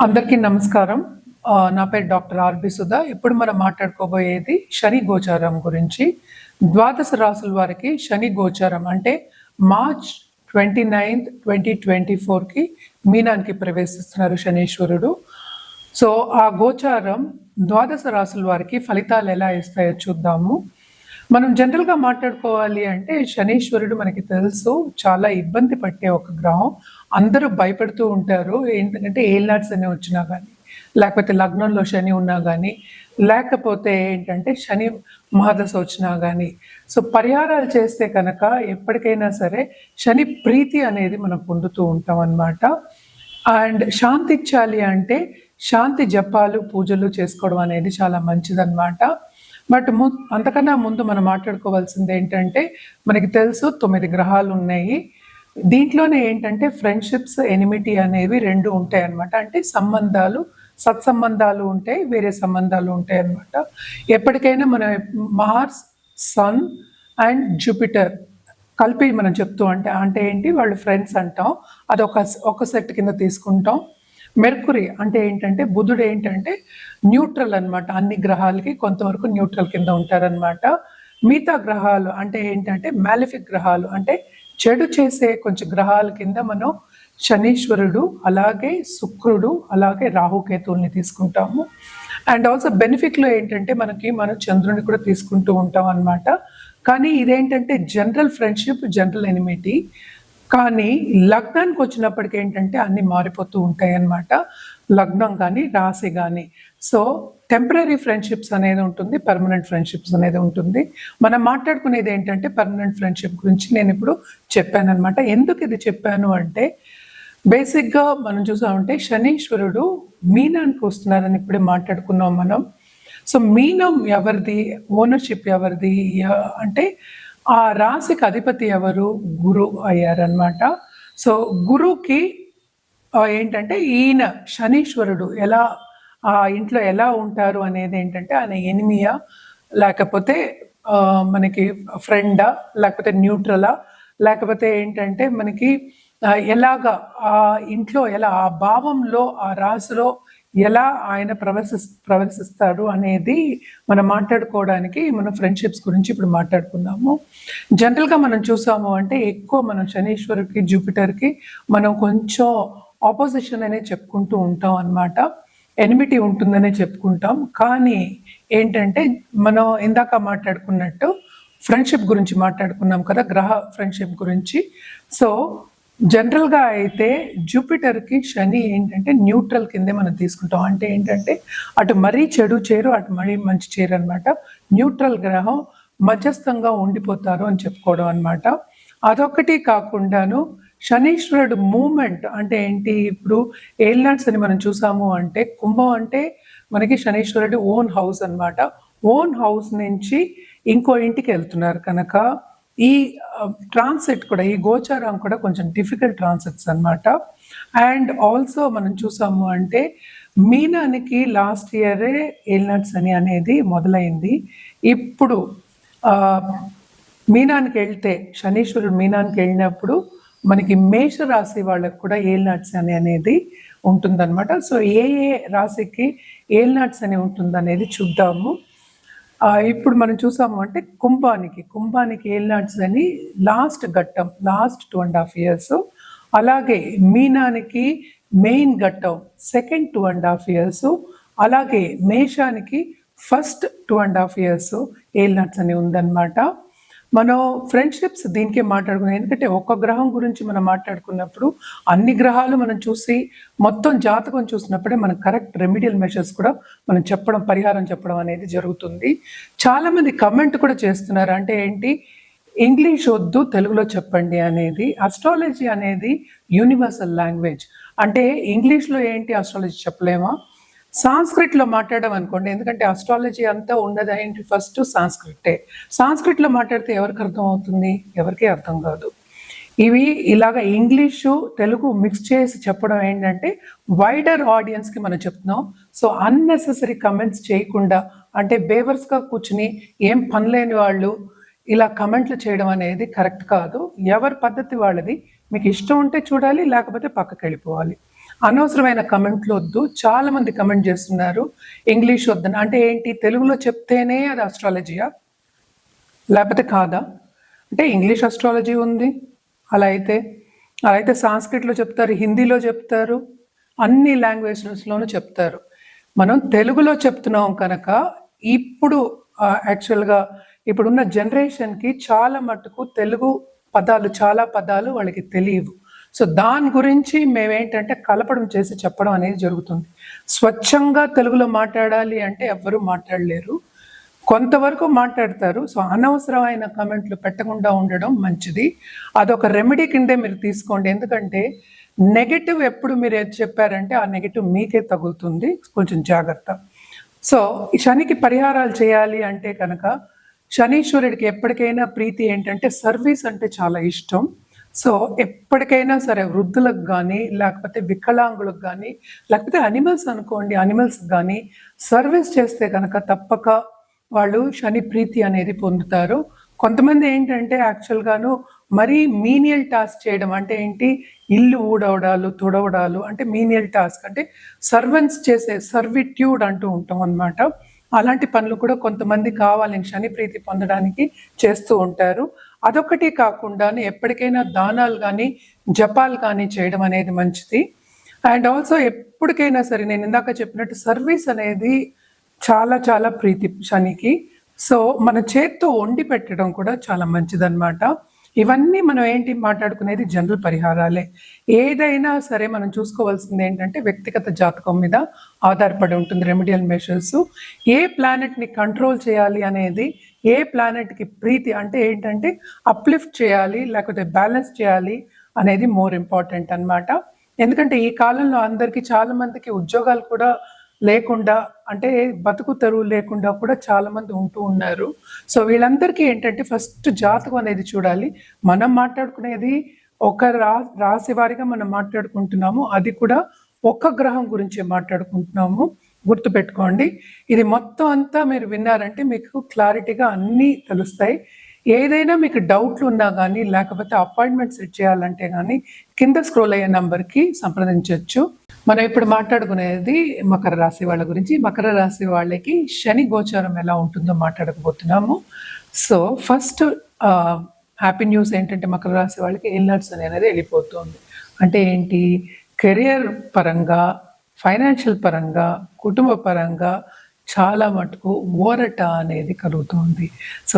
అందరికీ నమస్కారం. నా పేరు డాక్టర్ ఆర్‌బి సుధా. ఇప్పుడు మనం మాట్లాడుకోబోయేది శని గోచారం గురించి. ద్వాదశ రాసుల వారికి శని గోచారం అంటే మార్చ్ 29, 2024కి మీనానికి ప్రవేశిస్తున్నారు శనీశ్వరుడు. సో, ఆ గోచారం ద్వాదశ రాసుల వారికి ఫలితాలు ఎలా ఇస్తాయో చూద్దాము. మనం జనరల్‌గా మాట్లాడుకోవాలి అంటే శనీశ్వరుడు మనకి తెలుసు చాలా ఇబ్బంది పట్టే ఒక గ్రహం. అందరూ భయపడుతూ ఉంటారు. ఏంటంటే ఏలినాటి శని వచ్చినా గానీ, లేకపోతే లగ్నంలో శని ఉన్నా గానీ, లేకపోతే ఏంటంటే శని మహాదశ వచ్చినా గానీ. సో, పరిహారాలు చేస్తే కనుక ఎప్పటికైనా సరే శని ప్రీతి అనేది మనం పొందుతూ ఉంటాం అన్నమాట. అండ్ శాంతి ఇచ్చాలి అంటే శాంతి జపాలు, పూజలు చేసుకోవడం అనేది చాలా మంచిదన్నమాట. బట్ అంతకన్నా ముందు మనం మాట్లాడుకోవాల్సింది ఏంటంటే మనకి తెలుసు 9 గ్రహాలు ఉన్నాయి. దీంట్లోనే ఏంటంటే ఫ్రెండ్షిప్స్, ఎనిమిటీ అనేవి 2 ఉంటాయన్నమాట. అంటే సంబంధాలు, సత్సంబంధాలు ఉంటాయి, వేరే సంబంధాలు ఉంటాయి అన్నమాట. ఎప్పటికైనా మన మార్స్, సన్ అండ్ జూపిటర్ కలిపి మనం చెప్తూ అంటే ఏంటి వాళ్ళు ఫ్రెండ్స్ అంటాం. అది ఒక సెట్ కింద తీసుకుంటాం. మెర్కురీ అంటే ఏంటంటే బుధుడు ఏంటంటే న్యూట్రల్ అన్నమాట. అన్ని గ్రహాలకి కొంతవరకు న్యూట్రల్ కింద ఉంటారనమాట. మిగతా గ్రహాలు అంటే ఏంటంటే మ్యాలిఫిక్ గ్రహాలు అంటే చెడు చేసే కొంచెం గ్రహాల కింద మనం శనీశ్వరుడు, అలాగే శుక్రుడు, అలాగే రాహుకేతువుల్ని తీసుకుంటాము. అండ్ ఆల్సో బెనిఫిట్లో ఏంటంటే మనం చంద్రుని కూడా తీసుకుంటూ ఉంటాం అన్నమాట. కానీ ఇదేంటంటే జనరల్ ఫ్రెండ్షిప్, జనరల్ ఎనిమిటీ. కానీ లగ్నానికి వచ్చినప్పటికి ఏంటంటే అన్నీ మారిపోతూ ఉంటాయి అన్నమాట. లగ్నం కానీ, రాశి కానీ. సో, టెంపరరీ ఫ్రెండ్షిప్స్ అనేది ఉంటుంది, పర్మనెంట్ ఫ్రెండ్షిప్స్ అనేది ఉంటుంది. మనం మాట్లాడుకునేది ఏంటంటే పర్మనెంట్ ఫ్రెండ్షిప్ గురించి నేను ఇప్పుడు చెప్పానన్నమాట. ఎందుకు ఇది చెప్పాను అంటే బేసిక్గా మనం చూసామంటే శనీశ్వరుడు మీనానికి వస్తున్నారని ఇప్పుడే మాట్లాడుకున్నాం మనం. సో, మీనం ఎవరిది, ఓనర్షిప్ ఎవరిది అంటే ఆ రాశికి అధిపతి ఎవరు, గురు అయ్యారనమాట. సో, గురువుకి ఏంటంటే ఈయన శనీశ్వరుడు ఎలా ఆ ఇంట్లో ఎలా ఉంటారు అనేది ఏంటంటే ఆయన ఎనిమియా, లేకపోతే మనకి ఫ్రెండా, లేకపోతే న్యూట్రలా, లేకపోతే ఏంటంటే మనకి ఎలాగా ఆ ఇంట్లో ఎలా ఆ భావంలో ఆ రాశిలో ఎలా ఆయన ప్రవర్తిస్తాడు అనేది మనం మాట్లాడుకోవడానికి మనం ఫ్రెండ్షిప్స్ గురించి ఇప్పుడు మాట్లాడుకుందాము. జనరల్గా మనం చూసాము అంటే ఎక్కువ మనం శనీశ్వరుడికి, జూపిటర్కి మనం కొంచెం ఆపోజిషన్ అనేది చెప్పుకుంటూ ఉంటాం అన్నమాట. ఎనిమిటీ ఉంటుందనే చెప్పుకుంటాం. కానీ ఏంటంటే మనం ఇందాక మాట్లాడుకున్నట్టు ఫ్రెండ్షిప్ గురించి మాట్లాడుకున్నాం కదా, గ్రహ ఫ్రెండ్షిప్ గురించి. సో, జనరల్గా అయితే జూపిటర్కి శని ఏంటంటే న్యూట్రల్ కిందే మనం తీసుకుంటాం. అంటే ఏంటంటే అటు మరీ చెడు చేరు, అటు మరీ మంచి చేరు అనమాట. న్యూట్రల్ గ్రహం మధ్యస్థంగా ఉండిపోతారు అని చెప్పుకోవడం అనమాట. అదొకటి కాకుండాను శనీశ్వరుడు మూమెంట్ అంటే ఏంటి, ఇప్పుడు ఏలినాడ్స్ అని మనం చూసాము అంటే కుంభం అంటే మనకి శనీశ్వరుడు ఓన్ హౌస్ అనమాట. ఓన్ హౌస్ నుంచి ఇంకో ఇంటికి వెళ్తున్నారు కనుక ఈ ట్రాన్సిట్ కూడా, ఈ గోచారం కూడా కొంచెం డిఫికల్ట్ ట్రాన్సిట్స్ అనమాట. అండ్ ఆల్సో మనం చూసాము అంటే మీనానికి లాస్ట్ ఇయరే ఏలినాడ్స్ అని అనేది మొదలైంది. ఇప్పుడు మీనానికి వెళ్తే శనీశ్వరుడు మీనానికి వెళ్ళినప్పుడు మనకి మేషరాశి వాళ్ళకు కూడా ఏలినాడ్స్ అని అనేది ఉంటుందన్నమాట. సో, ఏ ఏ రాశికి ఏలినాడ్స్ అని ఉంటుందనేది చూద్దాము. ఇప్పుడు మనం చూసాము అంటే కుంభానికి ఏలినాడ్స్ అని లాస్ట్ ఘట్టం, లాస్ట్ 2.5 years. అలాగే మీనానికి మెయిన్ ఘట్టం సెకండ్ 2.5 years. అలాగే మేషానికి ఫస్ట్ 2.5 years ఏలినాడ్స్ అని ఉందన్నమాట. మనం ఫ్రెండ్షిప్స్ దీనికే మాట్లాడుకున్నాం. ఎందుకంటే ఒక్క గ్రహం గురించి మనం మాట్లాడుకున్నప్పుడు అన్ని గ్రహాలు మనం చూసి మొత్తం జాతకం చూసినప్పుడే మనం కరెక్ట్ రెమిడియల్ మెషర్స్ కూడా మనం చెప్పడం, పరిహారం చెప్పడం అనేది జరుగుతుంది. చాలామంది కమెంట్ కూడా చేస్తున్నారు. అంటే ఏంటి, ఇంగ్లీష్ వద్దు తెలుగులో చెప్పండి అనేది. అస్ట్రాలజీ అనేది యూనివర్సల్ లాంగ్వేజ్. అంటే ఇంగ్లీష్లో ఏంటి అస్ట్రాలజీ చెప్పలేమా, సాంస్క్రిట్లో మాట్లాడడం అనుకోండి. ఎందుకంటే అస్ట్రాలజీ అంతా ఉన్నది ఏంటి, ఫస్ట్ సాంస్క్రిటే. సాంస్క్రిట్లో మాట్లాడితే ఎవరికి అర్థం అవుతుంది, ఎవరికీ అర్థం కాదు. ఇవి ఇలాగ ఇంగ్లీషు తెలుగు మిక్స్ చేసి చెప్పడం ఏంటంటే వైడర్ ఆడియన్స్కి మనం చెప్తున్నాం. సో, అన్నెసెసరీ కమెంట్స్ చేయకుండా, అంటే బేవర్స్గా కూర్చుని ఏం పనిలేని వాళ్ళు ఇలా కమెంట్లు చేయడం అనేది కరెక్ట్ కాదు. ఎవరి పద్ధతి వాళ్ళది. మీకు ఇష్టం ఉంటే చూడాలి, లేకపోతే పక్కకి వెళ్ళిపోవాలి. అనవసరమైన కమెంట్లు వద్దు. చాలా మంది కమెంట్ చేస్తున్నారు ఇంగ్లీష్ వద్దని. అంటే ఏంటి, తెలుగులో చెప్తేనే అది అస్ట్రాలజీయా లేకపోతే కాదా? అంటే ఇంగ్లీష్ అస్ట్రాలజీ ఉంది, అలా అయితే సాంస్క్రిట్లో చెప్తారు, హిందీలో చెప్తారు, అన్ని లాంగ్వేజెస్లోనూ చెప్తారు. మనం తెలుగులో చెప్తున్నాం కనుక ఇప్పుడు యాక్చువల్గా ఇప్పుడున్న జనరేషన్కి చాలా మటుకు తెలుగు పదాలు, చాలా పదాలు వాళ్ళకి తెలియవు. సో దాని గురించి మేమేంటంటే కలపడం చేసి చెప్పడం అనేది జరుగుతుంది. స్వచ్ఛంగా తెలుగులో మాట్లాడాలి అంటే ఎవ్వరూ మాట్లాడలేరు, కొంతవరకు మాట్లాడతారు. సో అనవసరమైన కమెంట్లు పెట్టకుండా ఉండడం మంచిది. అదొక రెమెడీ కిందే మీరు తీసుకోండి. ఎందుకంటే నెగటివ్ ఎప్పుడు మీరు ఏది చెప్పారంటే ఆ నెగటివ్ మీకే తగులుతుంది, కొంచెం జాగ్రత్త. సో ఈ శనికి పరిహారాలు చేయాలి అంటే కనుక శనీశ్వరుడికి ఎప్పటికైనా ప్రీతి ఏంటంటే సర్వీస్ అంటే చాలా ఇష్టం. సో ఎప్పటికైనా సరే వృద్ధులకు కానీ, లేకపోతే వికలాంగులకు కానీ, లేకపోతే అనిమల్స్ అనుకోండి, అనిమల్స్ కానీ సర్వీస్ చేస్తే కనుక తప్పక వాళ్ళు శని ప్రీతి అనేది పొందుతారు. కొంతమంది ఏంటంటే యాక్చువల్గాను మరీ మీనియల్ టాస్క్ చేయడం అంటే ఏంటి, ఇల్లు ఊడవడాలు, తుడవడాలు అంటే మీనియల్ టాస్క్, అంటే సర్వెంట్స్ చేసే సర్విట్యూడ్ అంటూ ఉంటాం అన్నమాట. అలాంటి పనులు కూడా కొంతమంది కావాలని శని ప్రీతి పొందడానికి చేస్తూ ఉంటారు. అదొకటి కాకుండా ఎప్పటికైనా దానాలు కానీ, జపాలు కానీ చేయడం అనేది మంచిది. అండ్ ఆల్సో ఎప్పటికైనా సరే నేను ఇందాక చెప్పినట్టు సర్వీస్ అనేది చాలా చాలా ప్రీతి శనికి. సో మన చేత్తో వండి పెట్టడం కూడా చాలా మంచిదన్నమాట. ఇవన్నీ మనం ఏంటి మాట్లాడుకునేది జనరల్ పరిహారాలే. ఏదైనా సరే మనం చూసుకోవాల్సింది ఏంటంటే వ్యక్తిగత జాతకం మీద ఆధారపడి ఉంటుంది రెమెడియల్ మెషర్స్. ఏ ప్లానెట్ని కంట్రోల్ చేయాలి అనేది, ఏ ప్లానెట్కి ప్రీతి అంటే ఏంటంటే అప్లిఫ్ట్ చేయాలి లేకపోతే బ్యాలెన్స్ చేయాలి అనేది మోర్ ఇంపార్టెంట్ అన్నమాట. ఎందుకంటే ఈ కాలంలో అందరికీ, చాలా మందికి ఉద్యోగాలు కూడా లేకుండా, అంటే బతుకు తెరువు లేకుండా కూడా చాలా మంది ఉంటూ ఉన్నారు. సో వీళ్ళందరికీ ఏంటంటే ఫస్ట్ జాతకం అనేది చూడాలి. మనం మాట్లాడుకునేది ఒక రాశి వారిగా మనం మాట్లాడుకుంటున్నాము, అది కూడా ఒక్క గ్రహం గురించి మాట్లాడుకుంటున్నాము, గుర్తుపెట్టుకోండి. ఇది మొత్తం అంతా మీరు విన్నారంటే మీకు క్లారిటీగా అన్నీ తెలుస్తాయి. ఏదైనా మీకు డౌట్లు ఉన్నా కానీ, లేకపోతే అపాయింట్మెంట్ సెట్ చేయాలంటే కానీ కింద స్క్రోల్ అయ్యే నంబర్కి సంప్రదించవచ్చు. మనం ఇప్పుడు మాట్లాడుకునేది మకర రాశి వాళ్ళ గురించి. మకర రాశి వాళ్ళకి శని గోచారం ఎలా ఉంటుందో మాట్లాడకపోతున్నాము. సో ఫస్ట్ హ్యాపీ న్యూస్ ఏంటంటే మకర రాశి వాళ్ళకి ఎల్నర్స్ అనేది వెళ్ళిపోతుంది. అంటే ఏంటి, కెరియర్ పరంగా, ఫైనాన్షియల్ పరంగా, కుటుంబ పరంగా చాలా మటుకు ఊరట అనేది కలుగుతుంది. సో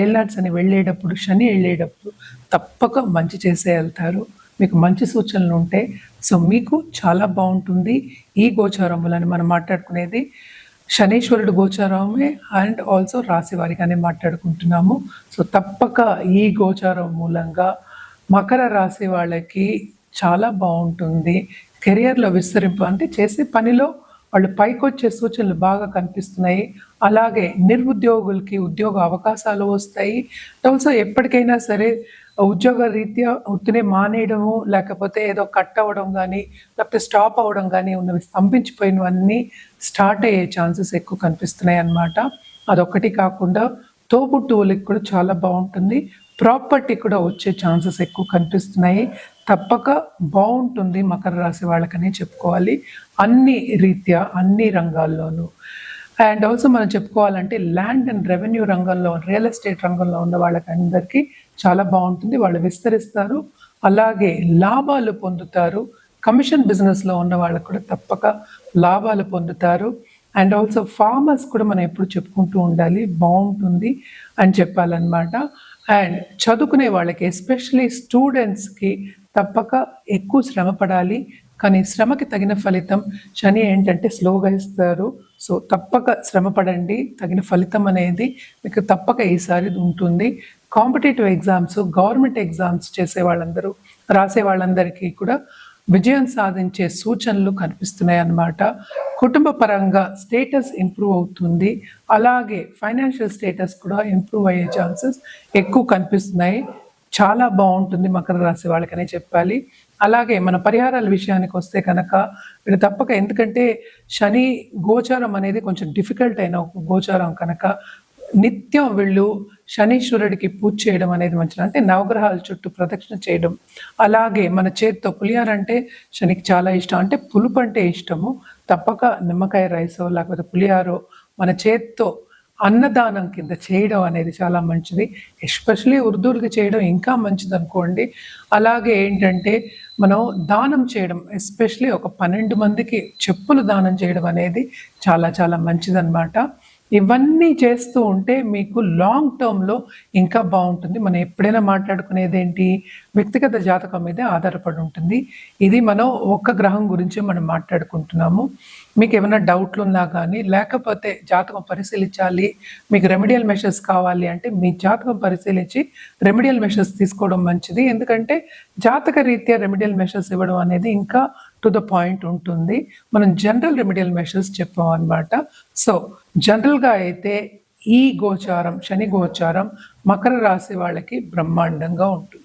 ఏల్నాట్స్ అని వెళ్ళేటప్పుడు, శని వెళ్ళేటప్పుడు తప్పక మంచి చేసే వెళ్తారు. మీకు మంచి సూచనలు ఉంటాయి. సో మీకు చాలా బాగుంటుంది. ఈ గోచారములని మనం మాట్లాడుకునేది శనీశ్వరుడు గోచారమే అండ్ ఆల్సో రాశి వారిగానే మాట్లాడుకుంటున్నాము. సో తప్పక ఈ గోచారం మూలంగా మకర రాశి వాళ్ళకి చాలా బాగుంటుంది. కెరియర్లో విస్తరింపు అంటే చేసే పనిలో వాళ్ళు పైకొచ్చే సూచనలు బాగా కనిపిస్తున్నాయి. అలాగే నిరుద్యోగులకి ఉద్యోగ అవకాశాలు వస్తాయి. ఆల్సో ఎప్పటికైనా సరే ఉద్యోగ రీత్యా వృత్తిని మానేయడము, లేకపోతే ఏదో కట్ అవ్వడం కానీ, లేకపోతే స్టాప్ అవ్వడం కానీ, ఉన్నవి స్తంభించిపోయినవన్నీ స్టార్ట్ అయ్యే ఛాన్సెస్ ఎక్కువ కనిపిస్తున్నాయి అన్నమాట. అదొక్కటి కాకుండా తోబుట్టువులకి కూడా చాలా బాగుంటుంది. ప్రాపర్టీ కూడా వచ్చే ఛాన్సెస్ ఎక్కువ కనిపిస్తున్నాయి. తప్పక బాగుంటుంది మకర రాశి వాళ్ళకనే చెప్పుకోవాలి, అన్ని రీత్యా, అన్ని రంగాల్లోనూ. అండ్ ఆల్సో మనం చెప్పుకోవాలంటే ల్యాండ్ అండ్ రెవెన్యూ రంగంలో, రియల్ ఎస్టేట్ రంగంలో ఉన్న వాళ్ళకి అందరికీ చాలా బాగుంటుంది. వాళ్ళు విస్తరిస్తారు, అలాగే లాభాలు పొందుతారు. కమిషన్ బిజినెస్లో ఉన్న వాళ్ళకు కూడా తప్పక లాభాలు పొందుతారు. అండ్ ఆల్సో ఫార్మర్స్ కూడా మనం ఎప్పుడు చెప్పుకుంటూ ఉండాలి, బాగుంటుంది అని చెప్పాలన్నమాట. అండ్ చదువుకునే వాళ్ళకి, ఎస్పెషలీ స్టూడెంట్స్కి తప్పక ఎక్కువ శ్రమ పడాలి, కానీ శ్రమకి తగిన ఫలితం శని ఏంటంటే స్లోగా ఇస్తారు. సో తప్పక శ్రమ పడండి, తగిన ఫలితం అనేది మీకు తప్పక ఈసారి ఉంటుంది. కాంపిటేటివ్ ఎగ్జామ్స్, గవర్నమెంట్ ఎగ్జామ్స్ చేసే వాళ్ళందరూ, రాసే వాళ్ళందరికీ కూడా విజయం సాధించే సూచనలు కనిపిస్తున్నాయి అన్నమాట. కుటుంబ పరంగా స్టేటస్ ఇంప్రూవ్ అవుతుంది, అలాగే ఫైనాన్షియల్ స్టేటస్ కూడా ఇంప్రూవ్ అయ్యే ఛాన్సెస్ ఎక్కువ కనిపిస్తున్నాయి. చాలా బాగుంటుంది మకర రాశి వాళ్ళకనే చెప్పాలి. అలాగే మన పరిహారాల విషయానికి వస్తే కనుక వీళ్ళు తప్పక, ఎందుకంటే శని గోచారం అనేది కొంచెం డిఫికల్ట్ అయిన ఒక గోచారం కనుక నిత్యం వీళ్ళు శనీశ్వరుడికి పూజ చేయడం అనేది మంచిది. అంటే నవగ్రహాల చుట్టూ ప్రదక్షిణ చేయడం. అలాగే మన చేత్తో పులిహోర అంటే శనికి చాలా ఇష్టం. అంటే పులుపు అంటే ఇష్టము. తప్పక నిమ్మకాయ రైసో లేకపోతే పులిహోరో మన చేత్తో అన్నదానం కింద చేయడం అనేది చాలా మంచిది. ఎస్పెషలీ వృద్ధులకి చేయడం ఇంకా మంచిది అనుకోండి. అలాగే ఏంటంటే మనం దానం చేయడం, ఎస్పెషలీ ఒక 12 మందికి చెప్పులు దానం చేయడం అనేది చాలా చాలా మంచిదన్నమాట. ఇవన్నీ చేస్తూ ఉంటే మీకు లాంగ్ టర్మ్‌లో ఇంకా బావుంటుంది. మనం ఎప్పుడైనా మాట్లాడుకునేదేంటి, వ్యక్తిగత జాతకం మీదే ఆధారపడి ఉంటుంది. ఇది మనం ఒక్క గ్రహం గురించే మనం మాట్లాడుకుంటున్నాము. మీకేమైనా డౌట్లున్నా గానీ, లేకపోతే జాతకం పరిశీలించాలి, మీకు రెమెడియల్ మెషర్స్ కావాలి అంటే, మీ జాతకం పరిశీలించి రెమెడియల్ మెషర్స్ తీసుకోవడం మంచిది. ఎందుకంటే జాతక రీత్యా రెమెడియల్ మెషర్స్ ఇవ్వడం అనేది ఇంకా టు ద పాయింట్ ఉంటుంది. మనం జనరల్ రెమెడియల్ మెషర్స్ చెప్పామన్నమాట. సో జనరల్‌గా అయితే ఈ గోచారం, శని గోచారం మకర రాశి వాళ్ళకి బ్రహ్మాండంగా ఉంటుంది.